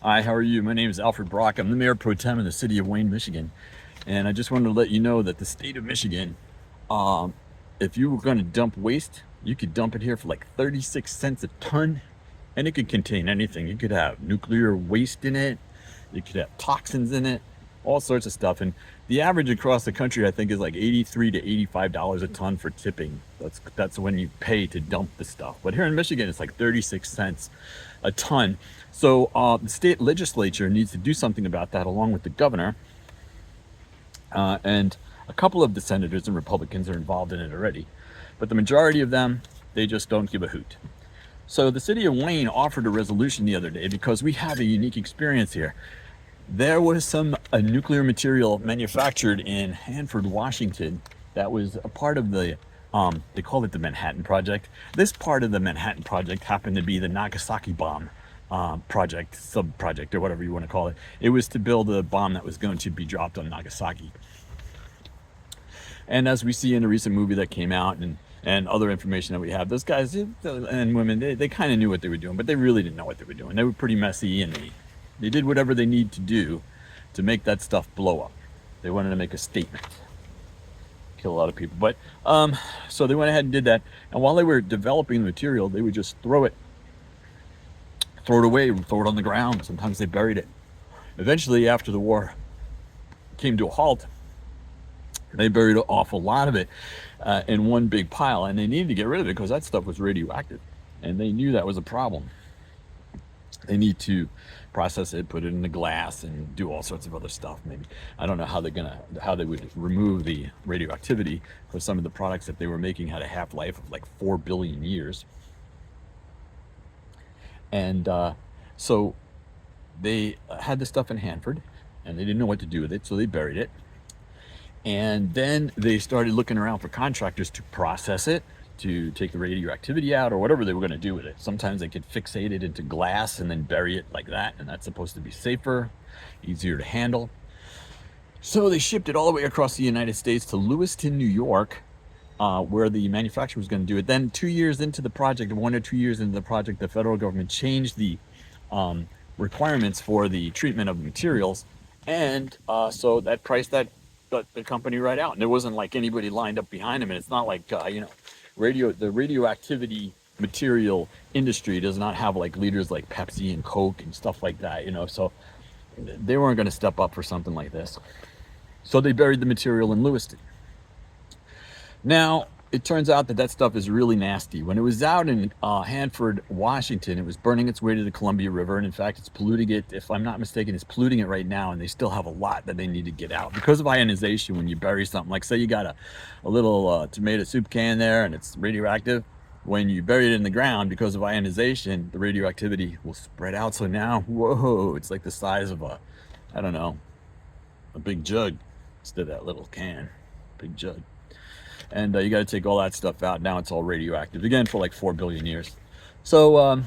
Hi, how are you? My name is Alfred Brock. I'm the Mayor Pro Tem of the City of Wayne, Michigan. And I just wanted to let you know that the state of Michigan, um, if you were going to dump waste, you could dump it here for like 36 cents a ton. And it could contain anything. You could have nuclear waste in it. You could have toxins in it, all sorts of stuff. And the average across the country, I think, is like $83 to $85 a ton for tipping. That's when you pay to dump the stuff. But here in Michigan, it's like 36 cents a ton. So the state legislature needs to do something about that, along with the governor. And a couple of the senators and Republicans are involved in it already. But the majority of them, they just don't give a hoot. So the city of Wayne offered a resolution the other day because we have a unique experience here. There was some nuclear material manufactured in Hanford, Washington, that was a part of the, they call it the Manhattan Project. This part of the Manhattan Project happened to be the Nagasaki bomb project, sub-project, or whatever you want to call it. It was to build a bomb that was going to be dropped on Nagasaki. And as we see in a recent movie that came out, and other information that we have, those guys and women, they kind of knew what they were doing, but they really didn't know what they were doing. They were pretty messy, and they did whatever they need to do to make that stuff blow up. They wanted to make a statement, kill a lot of people. But so they went ahead and did that. And while they were developing the material, they would just throw it away, throw it on the ground. Sometimes they buried it. Eventually, after the war came to a halt, they buried an awful lot of it in one big pile, and they needed to get rid of it because that stuff was radioactive, and they knew that was a problem. They need to process it, put it in the glass, and do all sorts of other stuff. Maybe I don't know how they would remove the radioactivity, because some of the products that they were making had a half-life of like 4 billion years, and so they had the stuff in Hanford, and they didn't know what to do with it, so they buried it. And then they started looking around for contractors to process it, to take the radioactivity out, or whatever they were going to do with it. Sometimes they could fixate it into glass and then bury it like that, and that's supposed to be safer, easier to handle. So they shipped it all the way across the United States to Lewiston, New York, where the manufacturer was going to do it. Then 2 years into the project, 1 or 2 years into the project, the federal government changed the requirements for the treatment of materials, and so that priced that the company right out. And there wasn't like anybody lined up behind them. And it's not like the radioactivity material industry does not have like leaders like Pepsi and Coke and stuff like that, so they weren't going to step up for something like this. So they buried the material in Lewiston. Now it turns out that stuff is really nasty. When it was out in Hanford, Washington, it was burning its way to the Columbia River, and in fact it's polluting it. If I'm not mistaken, it's polluting it right now, and they still have a lot that they need to get out because of ionization. When you bury something, like say you got a little tomato soup can there and it's radioactive, when you bury it in the ground, because of ionization, the radioactivity will spread out. So now, whoa, it's like the size of a big jug instead of that little can. Big jug. And you got to take all that stuff out. Now it's all radioactive again for like 4 billion years. So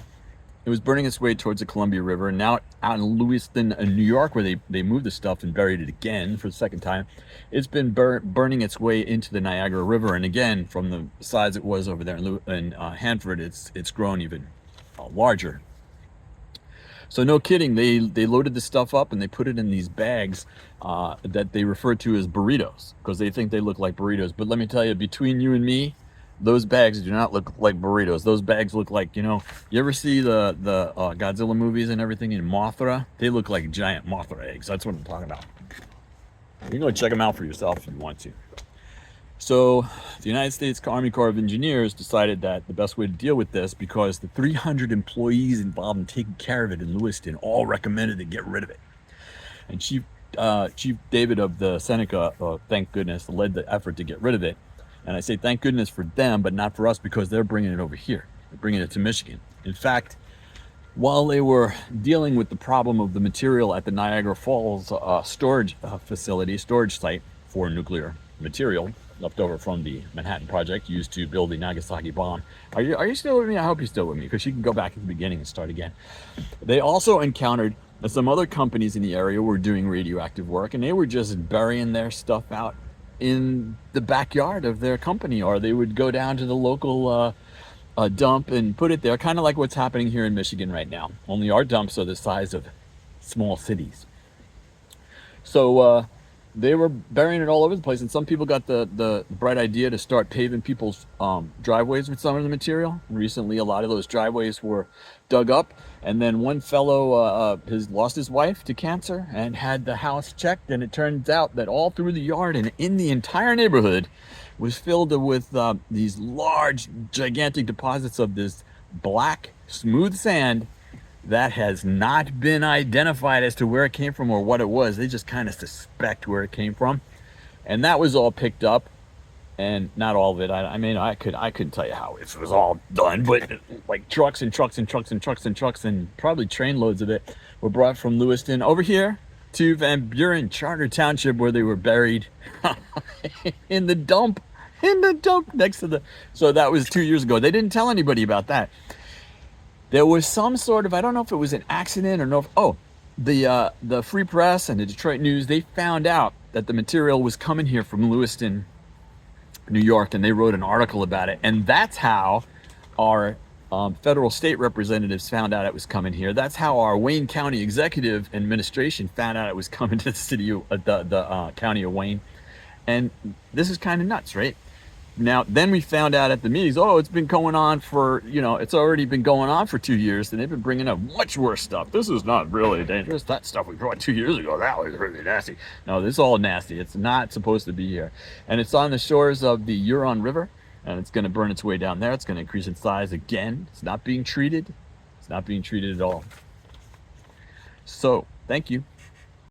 it was burning its way towards the Columbia River, and now out in Lewiston, New York, where they moved the stuff and buried it again for the second time, it's been burning its way into the Niagara River. And again, from the size it was over there in Hanford, it's grown even larger. So no kidding, they loaded the stuff up and they put it in these bags that they refer to as burritos, because they think they look like burritos. But let me tell you, between you and me, those bags do not look like burritos. Those bags look like, you ever see the Godzilla movies and everything in Mothra? They look like giant Mothra eggs. That's what I'm talking about. You can go check them out for yourself if you want to. So the United States Army Corps of Engineers decided that the best way to deal with this, because the 300 employees involved in taking care of it in Lewiston all recommended to get rid of it. And Chief David of the Seneca, thank goodness, led the effort to get rid of it. And I say thank goodness for them, but not for us, because they're bringing it over here. They're bringing it to Michigan. In fact, while they were dealing with the problem of the material at the Niagara Falls storage site for nuclear material left over from the Manhattan Project used to build the Nagasaki bomb. Are you still with me? I hope you're still with me, because you can go back at the beginning and start again. They also encountered that some other companies in the area were doing radioactive work, and they were just burying their stuff out in the backyard of their company, or they would go down to the local dump and put it there, kind of like what's happening here in Michigan right now. Only our dumps are the size of small cities. So they were burying it all over the place, and some people got the bright idea to start paving people's driveways with some of the material. Recently, a lot of those driveways were dug up, and then one fellow has lost his wife to cancer and had the house checked, and it turns out that all through the yard and in the entire neighborhood was filled with these large, gigantic deposits of this black, smooth sand that has not been identified as to where it came from or what it was. They just kind of suspect where it came from, and that was all picked up, and not all of it. I mean, I couldn't tell you how it was all done, but like trucks and trucks and trucks and trucks and trucks and probably train loads of it were brought from Lewiston over here to Van Buren Charter Township, where they were buried in the dump next to the. So that was 2 years ago. They didn't tell anybody about that. There was some sort of, I don't know if it was an accident or no. The Free Press and the Detroit News, they found out that the material was coming here from Lewiston, New York, and they wrote an article about it. And that's how our federal state representatives found out it was coming here. That's how our Wayne County Executive Administration found out it was coming to the city of the county of Wayne. And this is kind of nuts, right? Now, then we found out at the meetings, oh, it's been going on for, it's already been going on for 2 years, and they've been bringing up much worse stuff. This is not really dangerous. That stuff we brought 2 years ago, that was really nasty. No, this is all nasty. It's not supposed to be here. And it's on the shores of the Huron River, and it's going to burn its way down there. It's going to increase in size again. It's not being treated. It's not being treated at all. So, thank you.